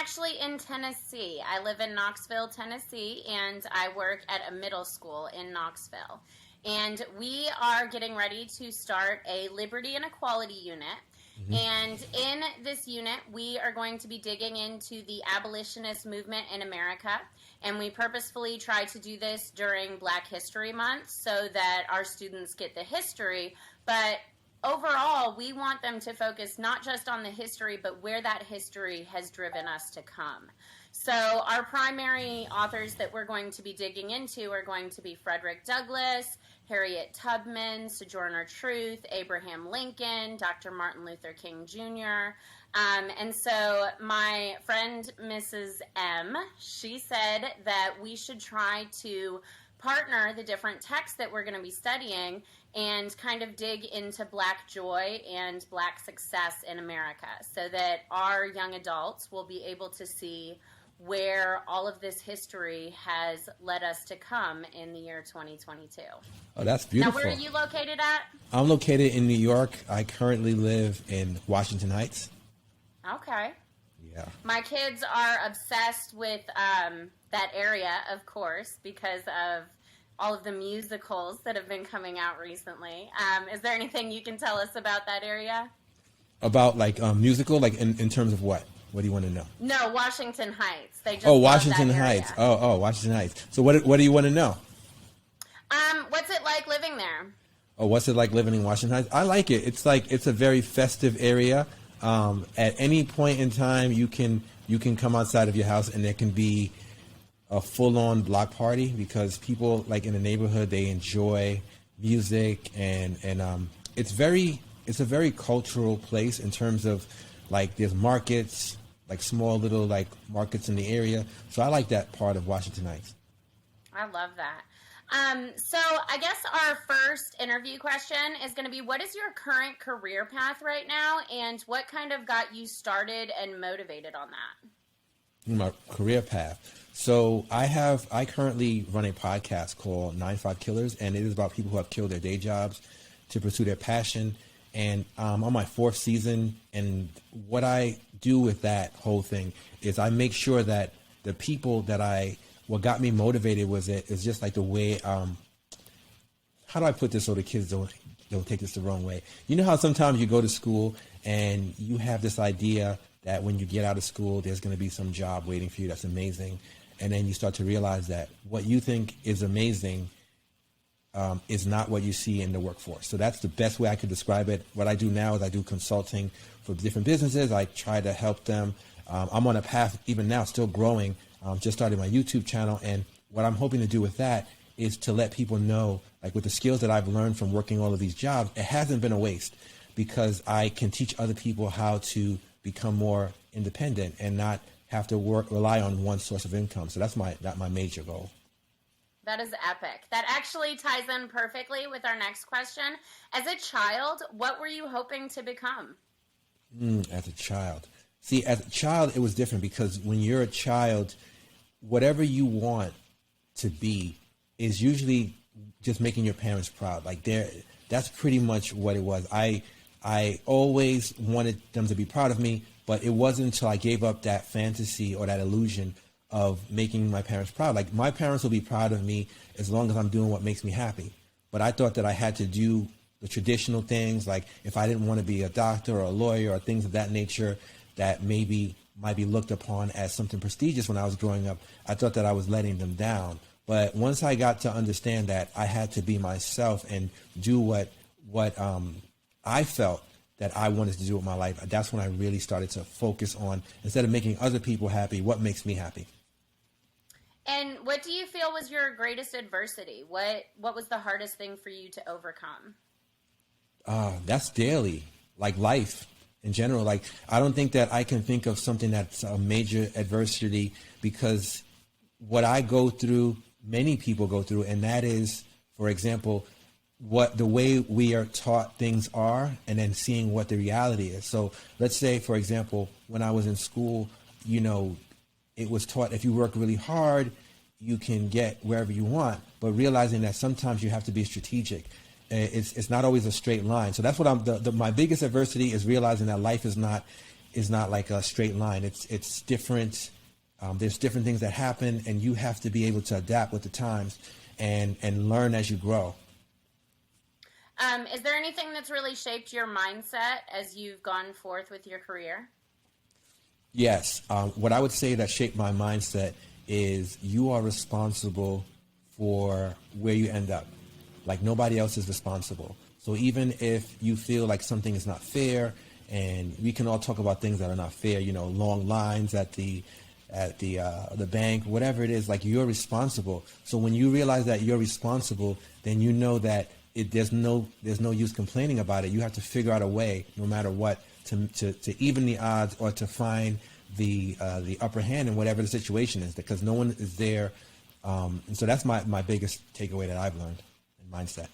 actually in Tennessee. I live in Knoxville, Tennessee, and I work at a middle school in Knoxville. And we are getting ready to start a liberty and equality unit. Mm-hmm. And in this unit, we are going to be digging into the abolitionist movement in America. And we purposefully try to do this during Black History Month so that our students get the history. But overall, we want them to focus not just on the history, but where that history has driven us to come. So our primary authors that we're going to be digging into are going to be Frederick Douglass, Harriet Tubman, Sojourner Truth, Abraham Lincoln, Dr. Martin Luther King Jr. And so my friend Mrs. M, she said that we should try to partner the different texts that we're going to be studying and kind of dig into Black joy and Black success in America so that our young adults will be able to see where all of this history has led us to come in the year 2022. Oh, that's beautiful. Now, where are you located at? I'm located in New York. I currently live in Washington Heights. Okay. Yeah. My kids are obsessed with that area, of course, because of all of the musicals that have been coming out recently. Is there anything you can tell us about that area? About like musical, like in terms of what? What do you want to know? No, Washington Heights. They just Washington Heights. Oh, Washington Heights. So what do you want to know? What's it like living there? Oh, what's it like living in Washington Heights? I like it. It's a very festive area. At any point in time, you can come outside of your house and there can be a full-on block party because people like in the neighborhood, they enjoy music and it's a very cultural place in terms of like there's markets, like small little like markets in the area. So I like that part of Washington Heights. I love that. So I guess our first interview question is going to be, what is your current career path right now, and what kind of got you started and motivated on that? My career path. So I currently run a podcast called 9-5 Killers, and it is about people who have killed their day jobs to pursue their passion. And I'm on my 4th season, and what I do with that whole thing is I make sure that the people that what got me motivated is just like the way, how do I put this so the kids don't take this the wrong way? You know how sometimes you go to school and you have this idea that when you get out of school, there's going to be some job waiting for you that's amazing. And then you start to realize that what you think is amazing is not what you see in the workforce. So that's the best way I could describe it. What I do now is I do consulting for different businesses. I try to help them. I'm on a path even now, still growing. Just started my YouTube channel. And what I'm hoping to do with that is to let people know, like with the skills that I've learned from working all of these jobs, it hasn't been a waste because I can teach other people how to become more independent and not have to rely on one source of income. So that's my major goal. That is epic. That actually ties in perfectly with our next question. As a child, what were you hoping to become? As a child. See, as a child, it was different because when you're a child, whatever you want to be is usually just making your parents proud. Like that's pretty much what it was. I always wanted them to be proud of me, but it wasn't until I gave up that fantasy or that illusion of making my parents proud. Like my parents will be proud of me as long as I'm doing what makes me happy. But I thought that I had to do the traditional things, like if I didn't want to be a doctor or a lawyer or things of that nature that maybe might be looked upon as something prestigious when I was growing up, I thought that I was letting them down. But once I got to understand that I had to be myself and do what I felt that I wanted to do with my life, that's when I really started to focus on, instead of making other people happy, what makes me happy. And what do you feel was your greatest adversity? What was the hardest thing for you to overcome? That's daily, like life in general. Like, I don't think that I can think of something that's a major adversity because what I go through, many people go through, and that is, for example, the way we are taught things are and then seeing what the reality is. So let's say, for example, when I was in school, it was taught if you work really hard, you can get wherever you want, but realizing that sometimes you have to be strategic. It's not always a straight line. So that's what my biggest adversity is, realizing that life is not is not like a straight line. It's different. There's different things that happen, and you have to be able to adapt with the times and learn as you grow. Is there anything that's really shaped your mindset as you've gone forth with your career? Yes. What I would say that shaped my mindset is you are responsible for where you end up. Like nobody else is responsible. So even if you feel like something is not fair, and we can all talk about things that are not fair, long lines at the bank, whatever it is, like you're responsible. So when you realize that you're responsible, then you know that there's no use complaining about it. You have to figure out a way, no matter what, to even the odds or to find the upper hand in whatever the situation is, because no one is there. And so that's my biggest takeaway that I've learned in mindset.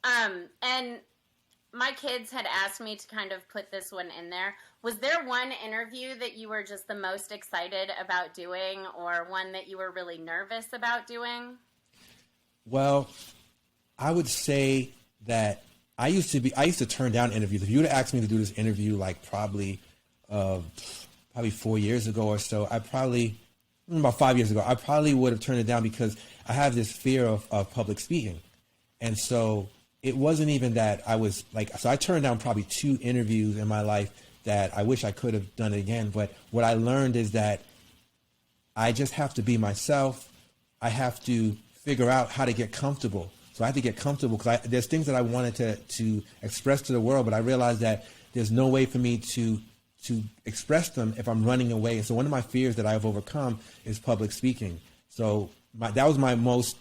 And my kids had asked me to kind of put this one in there. Was there one interview that you were just the most excited about doing, or one that you were really nervous about doing? Well, I would say that I used to turn down interviews. If you would have asked me to do this interview like probably 4 years ago or so, about 5 years ago, I probably would have turned it down because I have this fear of public speaking. And so it wasn't even that I was like, so I turned down probably 2 interviews in my life that I wish I could have done it again. But what I learned is that I just have to be myself. I have to figure out how to get comfortable. So I have to get comfortable because there's things that I wanted to express to the world, but I realized that there's no way for me to express them if I'm running away. And so one of my fears that I've overcome is public speaking. So that was my most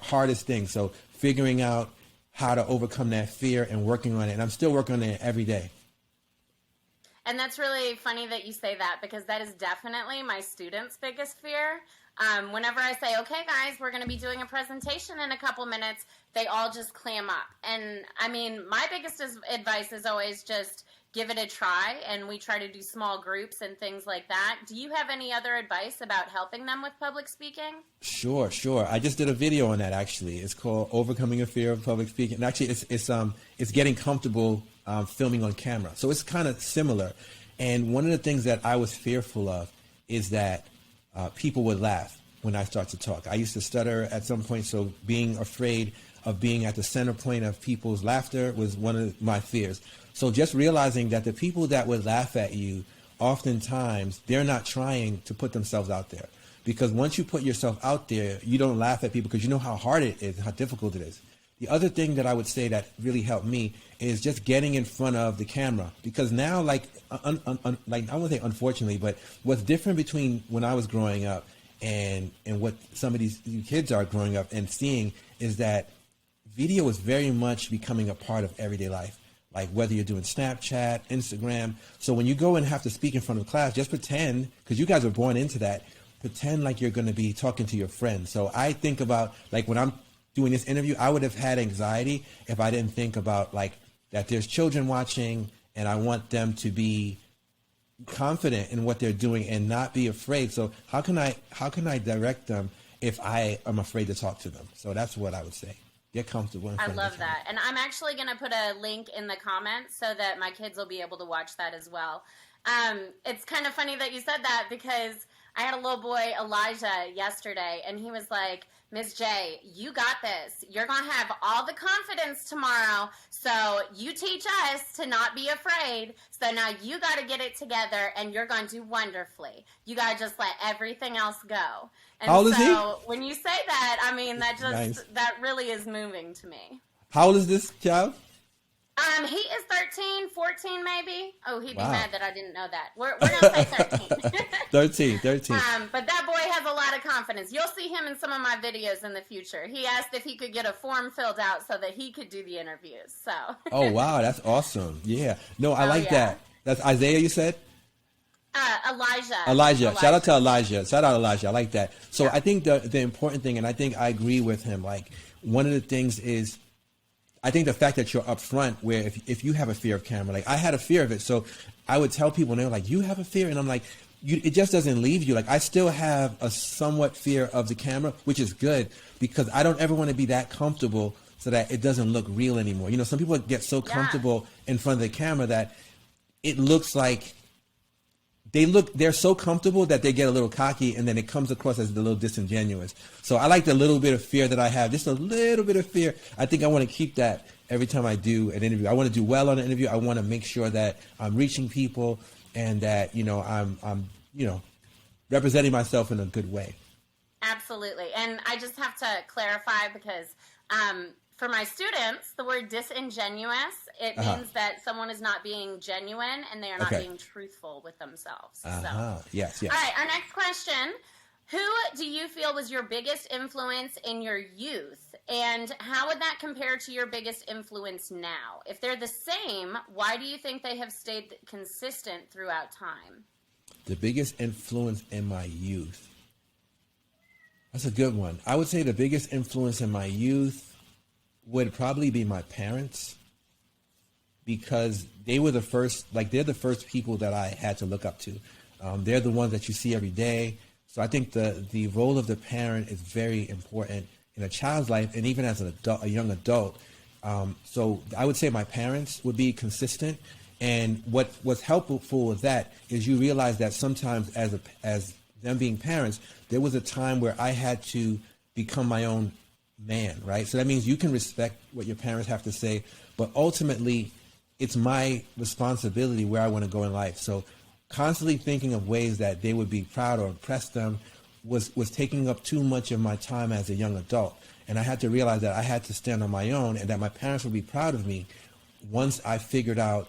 hardest thing. So figuring out how to overcome that fear and working on it. And I'm still working on it every day. And that's really funny that you say that, because that is definitely my students' biggest fear. Whenever I say, okay, guys, we're going to be doing a presentation in a couple minutes, they all just clam up. And I mean, my biggest advice is always just give it a try. And we try to do small groups and things like that. Do you have any other advice about helping them with public speaking? Sure. I just did a video on that, actually. It's called Overcoming a Fear of Public Speaking. And actually, it's getting comfortable filming on camera. So it's kind of similar. And one of the things that I was fearful of is that people would laugh when I start to talk. I used to stutter at some point, so being afraid of being at the center point of people's laughter was one of my fears. So just realizing that the people that would laugh at you, oftentimes, they're not trying to put themselves out there. Because once you put yourself out there, you don't laugh at people because you know how hard it is, how difficult it is. The other thing that I would say that really helped me is just getting in front of the camera. Because now, I won't say unfortunately, but what's different between when I was growing up and what some of these kids are growing up and seeing is that video is very much becoming a part of everyday life. Like whether you're doing Snapchat, Instagram. So when you go and have to speak in front of class, just pretend, because you guys were born into that, pretend like you're going to be talking to your friends. So I think about, when I'm doing this interview, I would have had anxiety if I didn't think about, that there's children watching and I want them to be confident in what they're doing and not be afraid. So how can I direct them if I am afraid to talk to them? So that's what I would say. Get comfortable. I love that. And I'm actually going to put a link in the comments so that my kids will be able to watch that as well. It's kind of funny that you said that, because I had a little boy, Elijah, yesterday, and he was like, Ms. J, you got this. You're going to have all the confidence tomorrow, so you teach us to not be afraid. So now you got to get it together, and you're going to do wonderfully. You got to just let everything else go. And how old is he? When you say that, I mean, that really is moving to me. How old is this child? He is 13, 14 maybe. Oh, he'd be mad that I didn't know that. We're going to say 13. 13. But that boy has a lot of confidence. You'll see him in some of my videos in the future. He asked if he could get a form filled out so that he could do the interviews. So. Oh, wow. That's awesome. Yeah. No, I like that. That's Isaiah, you said? Elijah. Shout out to Elijah. I like that. So I think the important thing, and I think I agree with him, one of the things is, I think the fact that you're upfront, where if you have a fear of camera, I had a fear of it. So I would tell people, and they were like, you have a fear? And I'm like, it just doesn't leave you. I still have a somewhat fear of the camera, which is good, because I don't ever want to be that comfortable so that it doesn't look real anymore. Some people get so comfortable in front of the camera that it looks like they're so comfortable that they get a little cocky, and then it comes across as a little disingenuous. So I like the little bit of fear that I have, just a little bit of fear. I think I want to keep that every time I do an interview. I want to do well on an interview. I want to make sure that I'm reaching people and that, I'm representing myself in a good way. Absolutely. And I just have to clarify because for my students, the word disingenuous, it means that someone is not being genuine and they are not being truthful with themselves. Yes. All right, our next question. Who do you feel was your biggest influence in your youth? And how would that compare to your biggest influence now? If they're the same, why do you think they have stayed consistent throughout time? The biggest influence in my youth. That's a good one. I would say the biggest influence in my youth would probably be my parents, because they were they're the first people that I had to look up to. They're the ones that you see every day. So I think the role of the parent is very important in a child's life, and even as a young adult. So I would say my parents would be consistent. And what's helpful with that is you realize that sometimes as them being parents, there was a time where I had to become my own man, right? So that means you can respect what your parents have to say, but ultimately it's my responsibility where I want to go in life. So constantly thinking of ways that they would be proud or impress them was taking up too much of my time as a young adult. And I had to realize that I had to stand on my own and that my parents would be proud of me once I figured out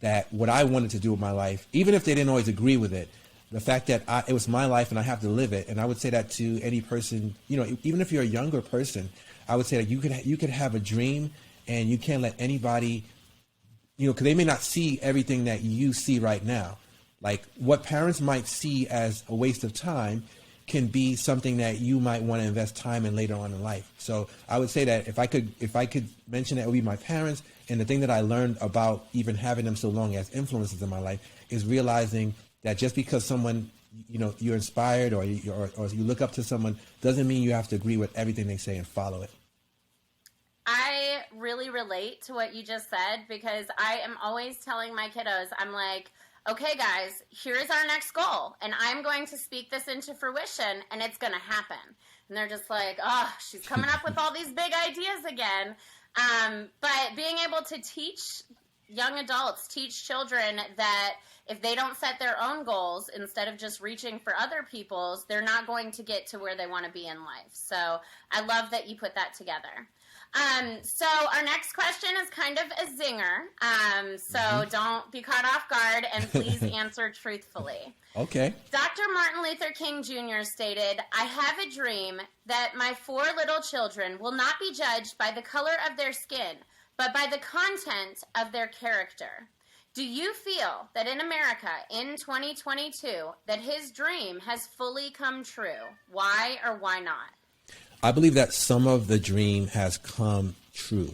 that what I wanted to do with my life, even if they didn't always agree with it, the fact that it was my life and I have to live it. And I would say that to any person, even if you're a younger person, I would say that you could have a dream and you can't let anybody, because they may not see everything that you see right now. Like what parents might see as a waste of time can be something that you might want to invest time in later on in life. So I would say that if I could mention that, it would be my parents. And the thing that I learned about even having them so long as influences in my life is realizing that just because someone, you're inspired or you look up to someone doesn't mean you have to agree with everything they say and follow it. I really relate to what you just said because I am always telling my kiddos, I'm like, okay, guys, here's our next goal, and I'm going to speak this into fruition, and it's going to happen. And they're just like, oh, she's coming up with all these big ideas again. But being able to teach young adults, teach children that if they don't set their own goals instead of just reaching for other people's, they're not going to get to where they want to be in life. So I love that you put that together. So our next question is kind of a zinger. So don't be caught off guard and please answer truthfully. Okay. Dr. Martin Luther King Jr. stated, I have a dream that my 4 little children will not be judged by the color of their skin, but by the content of their character. Do you feel that in America in 2022 that his dream has fully come true? Why or why not? I believe that some of the dream has come true.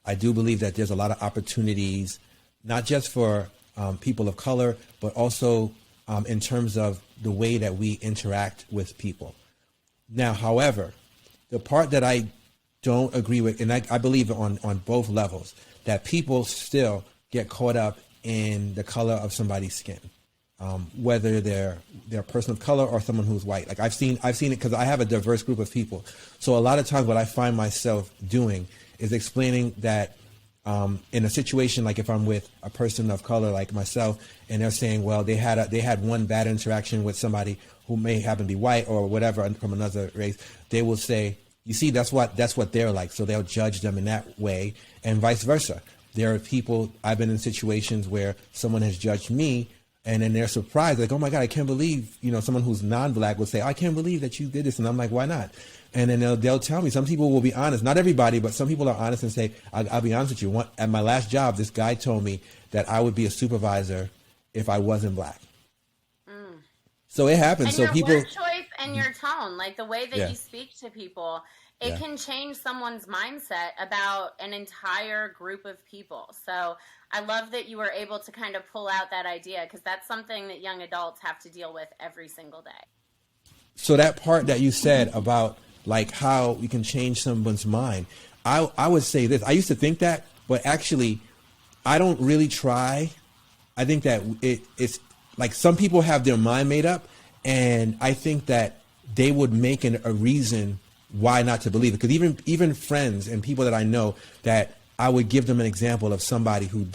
I do believe that there's a lot of opportunities, not just for people of color, but also in terms of the way that we interact with people. Now, however, the part that I don't agree with, and I believe on both levels, that people still get caught up in the color of somebody's skin. Whether they're a person of color or someone who's white. Like I've seen it because I have a diverse group of people. So a lot of times what I find myself doing is explaining that in a situation, like if I'm with a person of color like myself and they're saying, well, they had one bad interaction with somebody who may happen to be white or whatever from another race, they will say, you see, that's what they're like. So they'll judge them in that way and vice versa. There are people, I've been in situations where someone has judged me and then they're surprised, like, oh my God, I can't believe, someone who's non-black will say, I can't believe that you did this. And I'm like, why not? And then they'll tell me, some people will be honest, not everybody, but some people are honest and say, I'll be honest with you. At my last job, this guy told me that I would be a supervisor if I wasn't black. So it happens. And so your people, word choice and your tone, like the way that you speak to people, it can change someone's mindset about an entire group of people. So I love that you were able to kind of pull out that idea because that's something that young adults have to deal with every single day. So that part that you said about like how you can change someone's mind, I would say this. I used to think that, but actually I don't really try. I think that it's like some people have their mind made up, and I think that they would make a reason why not to believe it. Because even friends and people that I know, that I would give them an example of somebody who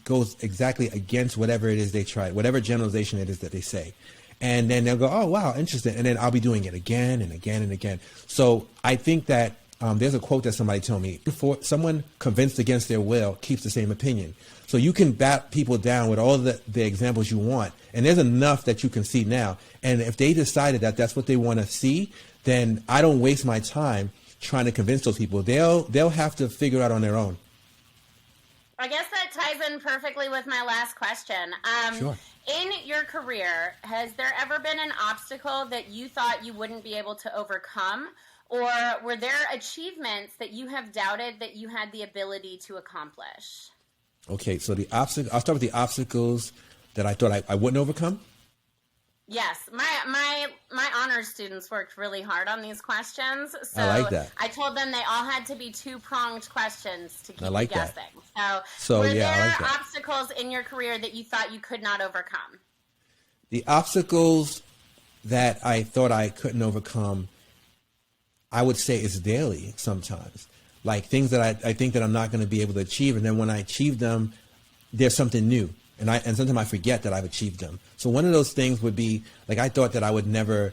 goes exactly against whatever it is they tried, whatever generalization it is that they say. And then they'll go, oh, wow, interesting. And then I'll be doing it again and again and again. So I think that there's a quote that somebody told me: before someone convinced against their will keeps the same opinion. So you can bat people down with all the examples you want. And there's enough that you can see now. And if they decided that that's what they want to see, then I don't waste my time trying to convince those people. They'll have to figure out on their own. I guess that ties in perfectly with my last question. Sure. In your career, has there ever been an obstacle that you thought you wouldn't be able to overcome? Or were there achievements that you have doubted that you had the ability to accomplish? Okay, so I'll start with the obstacles that I thought I wouldn't overcome. Yes, my honors students worked really hard on these questions. So I like that. I told them they all had to be 2-pronged questions to keep I like you guessing. That. So were yeah, there I like that. obstacles in your career that you thought you could not overcome? The obstacles that I thought I couldn't overcome, I would say, is daily sometimes. Like things that I think that I'm not going to be able to achieve, and then when I achieve them, there's something new. And sometimes I forget that I've achieved them. So one of those things would be, like, I thought that I would never,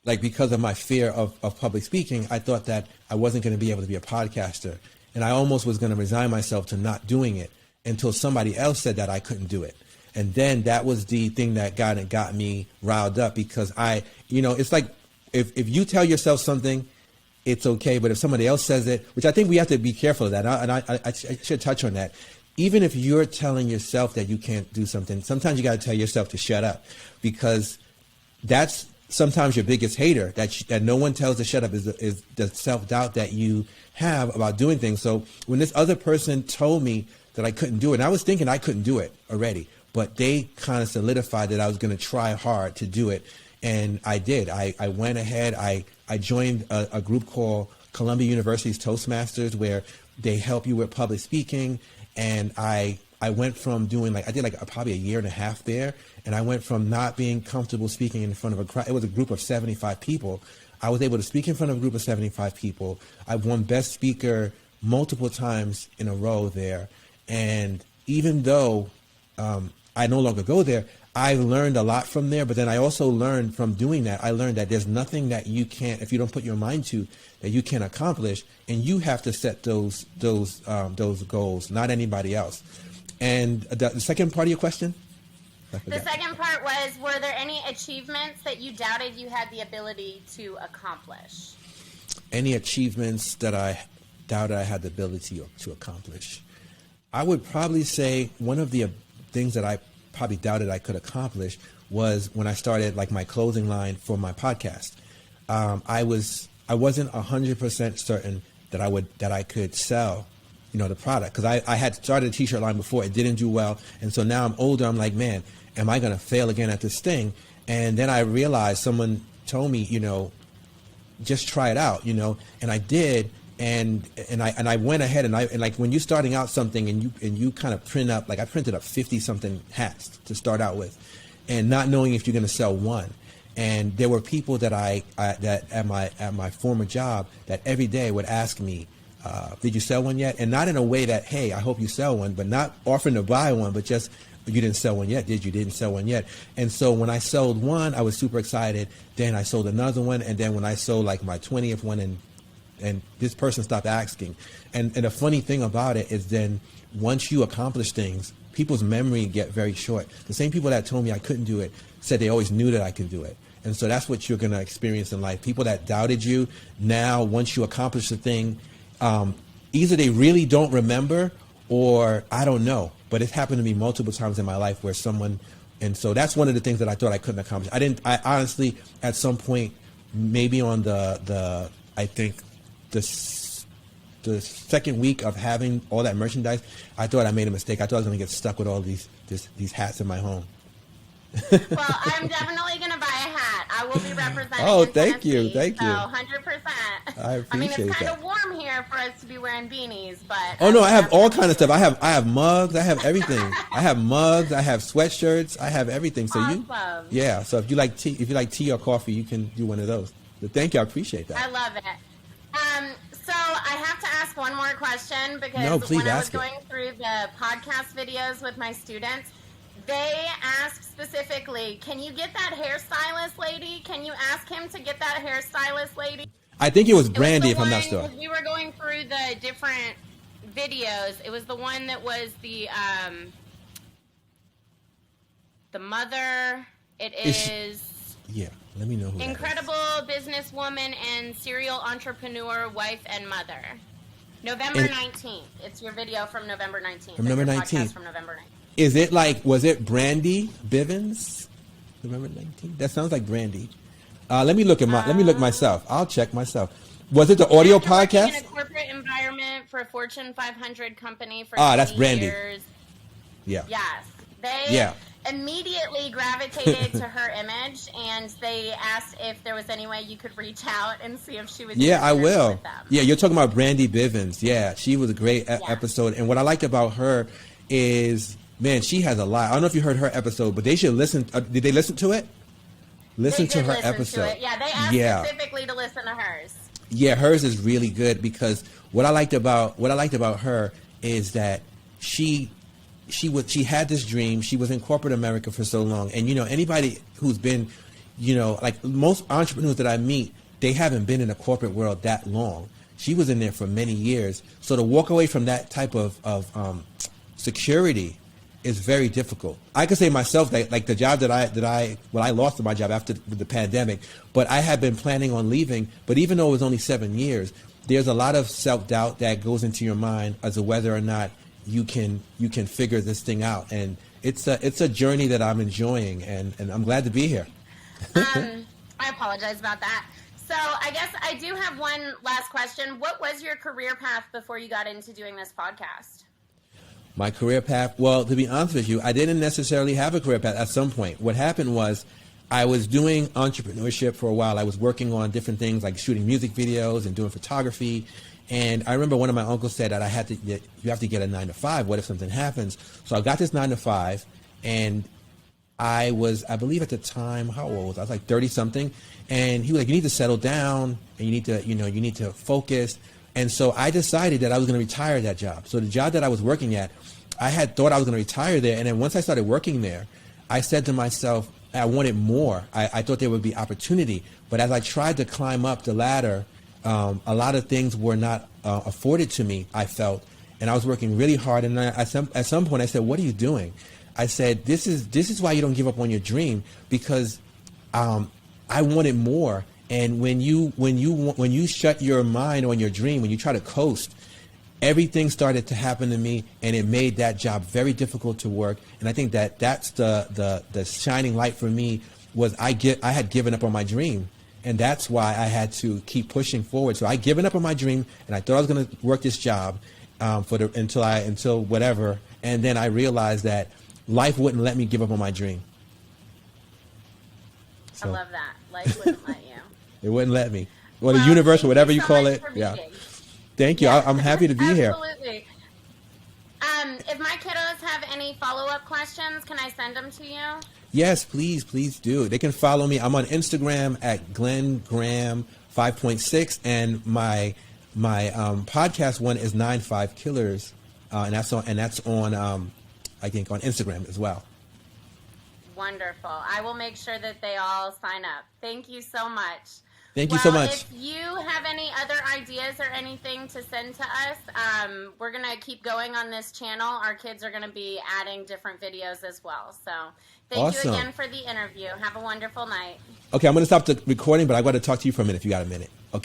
like, because of my fear of public speaking, I thought that I wasn't going to be able to be a podcaster. And I almost was going to resign myself to not doing it until somebody else said that I couldn't do it. And then that was the thing that got me riled up, because it's like if you tell yourself something, it's okay. But if somebody else says it, which I think we have to be careful of that. And I should touch on that. Even if you're telling yourself that you can't do something, sometimes you got to tell yourself to shut up, because that's sometimes your biggest hater, that no one tells to shut up, is the self-doubt that you have about doing things. So when this other person told me that I couldn't do it, and I was thinking I couldn't do it already, but they kind of solidified that I was going to try hard to do it. And I did. I went ahead. I joined a group called Columbia University's Toastmasters, where they help you with public speaking. And I went from doing I did probably a year and a half there. And I went from not being comfortable speaking in front of a crowd. It was a group of 75 people. I was able to speak in front of a group of 75 people. I won Best Speaker multiple times in a row there. And even though I no longer go there, I learned a lot from there. But then I also learned from doing that, I learned that there's nothing that you can't, if you don't put your mind to, that you can't accomplish. And you have to set those goals, not anybody else. And the second part of your question? The second part was, were there any achievements that you doubted you had the ability to accomplish? Any achievements that I doubted I had the ability to accomplish? I would probably say one of the things that I probably doubted I could accomplish was when I started my closing line for my podcast. I wasn't 100% certain that I could sell, the product, because I had started a t-shirt line before. It didn't do well. And so now I'm older. I'm like, man, am I going to fail again at this thing? And then I realized someone told me, just try it out, and I did. And I went ahead and like when you're starting out something and you kind of print up, I printed up 50 something hats to start out with, and not knowing if you're going to sell one. And there were people that that at my former job that every day would ask me, did you sell one yet? And not in a way that, hey, I hope you sell one, but not offering to buy one, but just, you didn't sell one yet, did you? Didn't sell one yet. And so when I sold one, I was super excited. Then I sold another one. And then when I sold my 20th one, and this person stopped asking. And the funny thing about it is, then once you accomplish things, people's memory get very short. The same people that told me I couldn't do it said they always knew that I could do it. And so that's what you're going to experience in life. People that doubted you, now once you accomplish the thing, either they really don't remember, or I don't know. But it's happened to me multiple times in my life where someone, and so that's one of the things that I thought I couldn't accomplish. I honestly, at some point, maybe on I think the second week of having all that merchandise, I thought I made a mistake. I thought I was going to get stuck with all these hats in my home. Well, I'm definitely going to buy a hat. I will be representing. Oh, in thank you, Tennessee, thank you. So 100%. I appreciate it's kind that. of warm here, there for us to be wearing beanies, but oh no, I have all kind of stuff. I have mugs. I have everything. I have mugs. I have sweatshirts. I have everything. So awesome. yeah. So if you like tea or coffee, you can do one of those. But thank you. I appreciate that. I love it. So I have to ask one more question because when I was going through the podcast videos with my students, they asked specifically, can you get that hairstylist lady? Can you ask him to get that hairstylist lady? I think it was Brandy, if I'm not sure. We were going through the different videos. It was the one that was the mother. Yeah, let me know who incredible businesswoman and serial entrepreneur, wife and mother. November 19th. It's your video from November 19th. From November 19th. From November 19th. Is it was it Brandy Bivens? November 19th? That sounds like Brandy. Let me look myself. I'll check myself. Was it the audio podcast? In a corporate environment for a Fortune 500 company for that's Brandy. years. Yeah. Yes. They immediately gravitated to her image, and they asked if there was any way you could reach out and see if she was. Yeah, I will. Yeah, you're talking about Brandy Bivens. Yeah, she was a great episode, and what I liked about her is, man, she has a lot. I don't know if you heard her episode, but they should listen. Did they listen to it? Listen to her episode. Yeah, they asked specifically to listen to hers. Yeah, hers is really good because what I liked about her is that she had this dream. She was in corporate America for so long, and anybody who's been, like most entrepreneurs that I meet, they haven't been in the corporate world that long. She was in there for many years, so to walk away from that type of security is very difficult. I could say myself that like the job that I lost my job after the pandemic, but I had been planning on leaving. But even though it was only 7 years, there's a lot of self-doubt that goes into your mind as to whether or not you can figure this thing out. And it's a journey that I'm enjoying, and I'm glad to be here. I apologize about that. So I guess I do have one last question. What was your career path before you got into doing this podcast? My career path? Well, to be honest with you, I didn't necessarily have a career path at some point. What happened was I was doing entrepreneurship for a while. I was working on different things like shooting music videos and doing photography. And I remember one of my uncles said that you have to get a 9-to-5. What if something happens? So I got this 9-to-5, and I believe at the time, how old was I? I was like 30 something. And he was like, you need to settle down, and you need to focus. And so I decided that I was going to retire that job. So the job that I was working at, I had thought I was going to retire there. And then once I started working there, I said to myself, I wanted more. I thought there would be opportunity. But as I tried to climb up the ladder, a lot of things were not afforded to me, I felt. And I was working really hard. And at some point I said, what are you doing? I said, this is why you don't give up on your dream, because I wanted more. And when you shut your mind on your dream, when you try to coast, everything started to happen to me, and it made that job very difficult to work. And I think that's the shining light for me was I had given up on my dream, and that's why I had to keep pushing forward. So I given up on my dream, and I thought I was going to work this job until whatever, and then I realized that life wouldn't let me give up on my dream. So, I love that. Life wouldn't let you. It wouldn't let me. Well, the universe, or whatever you call it. Yeah. Thank you. I'm happy to be here. Absolutely. If my kiddos have any follow-up questions, can I send them to you? Yes, please do. They can follow me. I'm on Instagram at Glen Graham 5.6, and my podcast one is 9-5 Killers, and that's on I think on Instagram as well. Wonderful. I will make sure that they all sign up. Thank you so much. Thank you so much. If you have any other ideas or anything to send to us, we're going to keep going on this channel. Our kids are going to be adding different videos as well. So thank you again for the interview. Have a wonderful night. Okay, I'm going to stop the recording, but I got to talk to you for a minute if you got a minute. Okay.